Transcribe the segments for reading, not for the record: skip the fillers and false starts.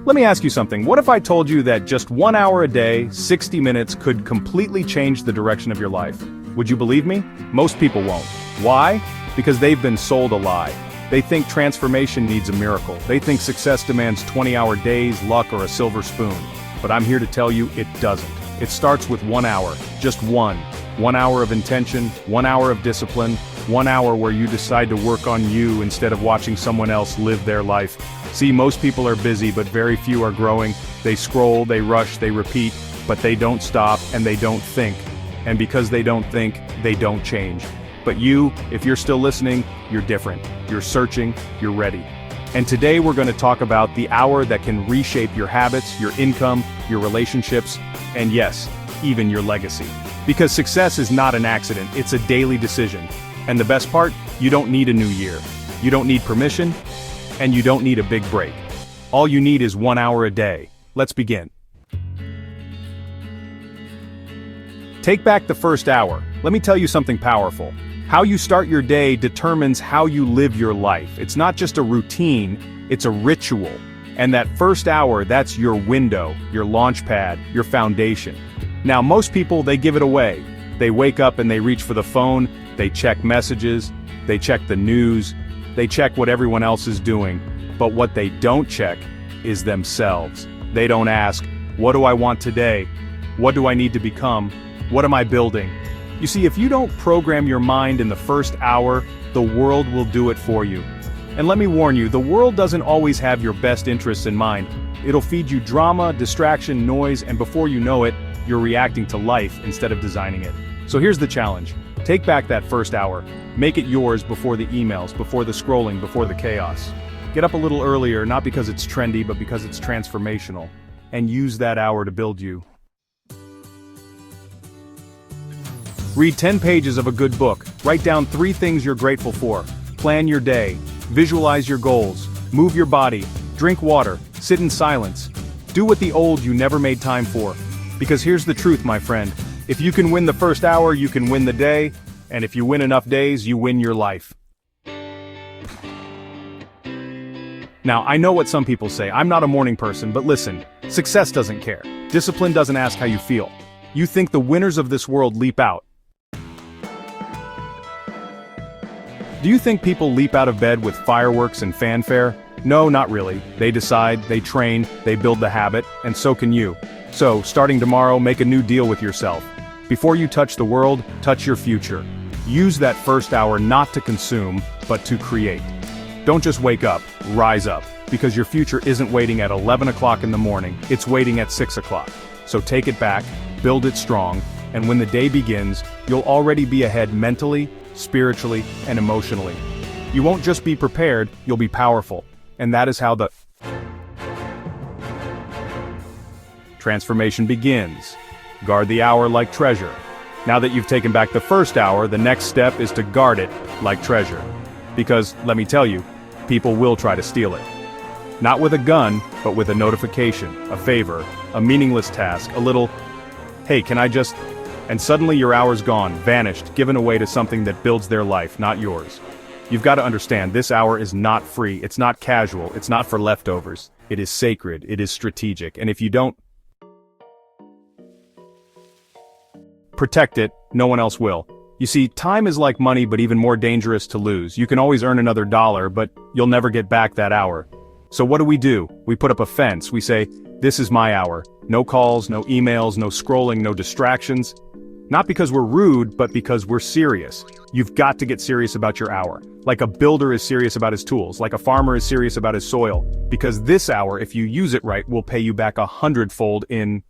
Let me ask you something. What if I told you that just 1 hour a day, 60 minutes, could completely change the direction of your life? Would you believe me? Most people won't. Why? Because they've been sold a lie. They think transformation needs a miracle. They think success demands 20-hour days, luck, or a silver spoon. But I'm here to tell you it doesn't. It starts with 1 hour. Just one. 1 hour of intention, 1 hour of discipline, 1 hour where you decide to work on you instead of watching someone else live their life. See, most people are busy, but very few are growing. They scroll, they rush, they repeat, but they don't stop and they don't think. And because they don't think, they don't change. But you, if you're still listening, you're different. You're searching, you're ready. And today we're going to talk about the hour that can reshape your habits, your income, your relationships, and yes, even your legacy. Because success is not an accident, it's a daily decision. And the best part, you don't need a new year. You don't need permission, and you don't need a big break. All you need is 1 hour a day. Let's begin. Take back the first hour. Let me tell you something powerful. How you start your day determines how you live your life. It's not just a routine, it's a ritual. And that first hour, that's your window, your launch pad, your foundation. Now, most people, they give it away. They wake up and they reach for the phone, they check messages, they check the news, they check what everyone else is doing. But what they don't check is themselves. They don't ask, what do I want today? What do I need to become? What am I building? You see, if you don't program your mind in the first hour, the world will do it for you. And let me warn you, the world doesn't always have your best interests in mind. It'll feed you drama, distraction, noise, and before you know it, you're reacting to life instead of designing it. So here's the challenge. Take back that first hour. Make it yours before the emails, before the scrolling, before the chaos. Get up a little earlier, not because it's trendy, but because it's transformational. And use that hour to build you. Read 10 pages of a good book. Write down 3 things you're grateful for. Plan your day. Visualize your goals. Move your body. Drink water. Sit in silence. Do what the old you never made time for. Because here's the truth, my friend. If you can win the first hour, you can win the day. And if you win enough days, you win your life. Now, I know what some people say. I'm not a morning person, but listen. Success doesn't care. Discipline doesn't ask how you feel. You think the winners of this world leap out. Do you think people leap out of bed with fireworks and fanfare? No, not really. They decide, they train, they build the habit, and so can you. So, starting tomorrow, make a new deal with yourself. Before you touch the world, touch your future. Use that first hour not to consume, but to create. Don't just wake up, rise up, because your future isn't waiting at 11 o'clock in the morning, it's waiting at 6 o'clock. So take it back, build it strong, and when the day begins, you'll already be ahead mentally, spiritually, and emotionally. You won't just be prepared, you'll be powerful. And that is how the transformation begins. Guard the hour like treasure. Now that you've taken back the first hour, the next step is to guard it like treasure. Because, let me tell you, people will try to steal it. Not with a gun, but with a notification, a favor, a meaningless task, a little, hey, can I just... And suddenly your hour's gone, vanished, given away to something that builds their life, not yours. You've got to understand, this hour is not free, it's not casual, it's not for leftovers. It is sacred, it is strategic, and if you don't protect it, no one else will. You see, time is like money, but even more dangerous to lose. You can always earn another dollar, but you'll never get back that hour. So what do? We put up a fence, we say, this is my hour. No calls, no emails, no scrolling, no distractions. Not because we're rude, but because we're serious. You've got to get serious about your hour. Like a builder is serious about his tools, like a farmer is serious about his soil. Because this hour, if you use it right, will pay you back 100-fold in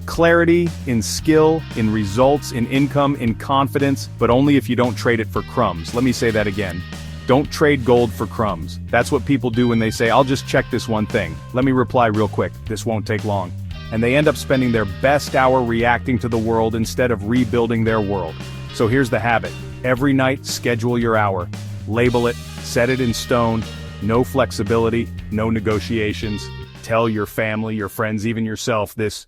clarity, in skill, in results, in income, in confidence, but only if you don't trade it for crumbs. Let me say that again. Don't trade gold for crumbs. That's what people do when they say, I'll just check this one thing. Let me reply real quick, this won't take long. And they end up spending their best hour reacting to the world instead of rebuilding their world. So here's the habit. Every night, schedule your hour. Label it, set it in stone. No flexibility, no negotiations. Tell your family, your friends, even yourself, this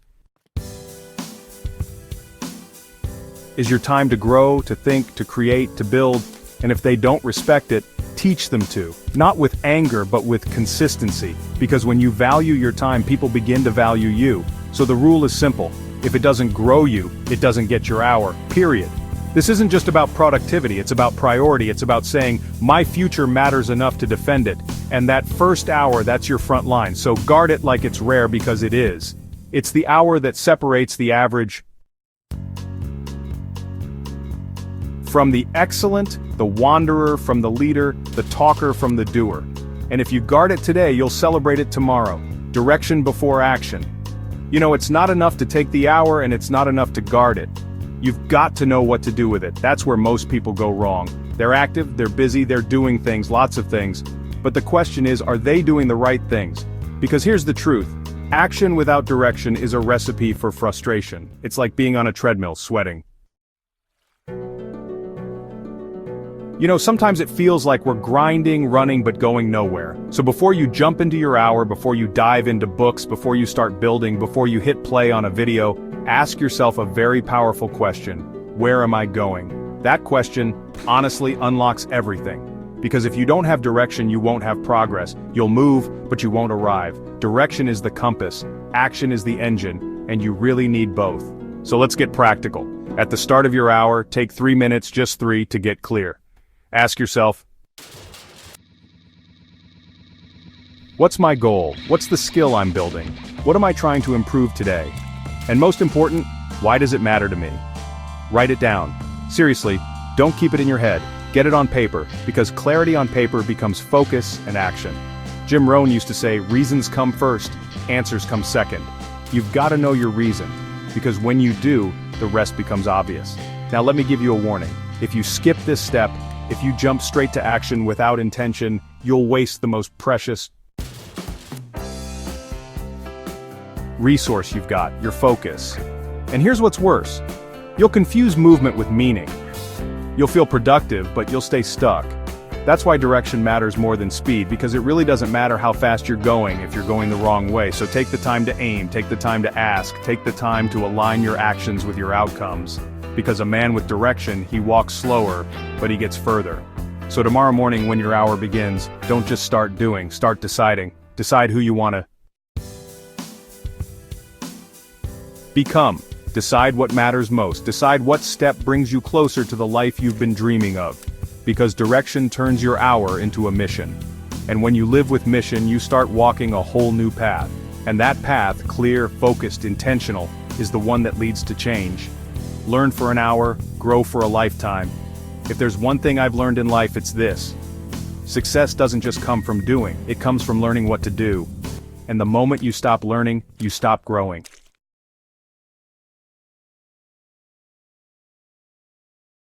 is your time to grow, to think, to create, to build. And if they don't respect it, Teach them to. Not with anger, but with consistency. Because when you value your time, people begin to value you. So the rule is simple. If it doesn't grow you, it doesn't get your hour, period. This isn't just about productivity, it's about priority, it's about saying, my future matters enough to defend it. And that first hour, that's your front line, so guard it like it's rare because it is. It's the hour that separates the average from the excellent, the wanderer from the leader, the talker from the doer. And if you guard it today, you'll celebrate it tomorrow. Direction before action. You know, it's not enough to take the hour and it's not enough to guard it. You've got to know what to do with it. That's where most people go wrong. They're active, they're busy, they're doing things, lots of things. But the question is, are they doing the right things? Because here's the truth. Action without direction is a recipe for frustration. It's like being on a treadmill, sweating. You know, sometimes it feels like we're grinding, running, but going nowhere. So before you jump into your hour, before you dive into books, before you start building, before you hit play on a video, ask yourself a very powerful question. Where am I going? That question, honestly, unlocks everything. Because if you don't have direction, you won't have progress. You'll move, but you won't arrive. Direction is the compass, action is the engine, and you really need both. So let's get practical. At the start of your hour, take 3 minutes, just 3, to get clear. Ask yourself, what's my goal? What's the skill I'm building? What am I trying to improve today? And most important, why does it matter to me? Write it down. Seriously, don't keep it in your head. Get it on paper, because clarity on paper becomes focus and action. Jim Rohn used to say, reasons come first, answers come second. You've got to know your reason, because when you do, the rest becomes obvious. Now let me give you a warning. If you skip this step, if you jump straight to action without intention, you'll waste the most precious resource you've got, your focus. And here's what's worse. You'll confuse movement with meaning. You'll feel productive, but you'll stay stuck. That's why direction matters more than speed, because it really doesn't matter how fast you're going if you're going the wrong way. So take the time to aim, take the time to ask, take the time to align your actions with your outcomes. Because a man with direction, he walks slower, but he gets further. So tomorrow morning when your hour begins, don't just start doing, start deciding. Decide who you want to become. Decide what matters most. Decide what step brings you closer to the life you've been dreaming of. Because direction turns your hour into a mission. And when you live with mission, you start walking a whole new path. And that path, clear, focused, intentional, is the one that leads to change. Learn for an hour, grow for a lifetime. If there's one thing I've learned in life, it's this. Success doesn't just come from doing, it comes from learning what to do. And the moment you stop learning, you stop growing.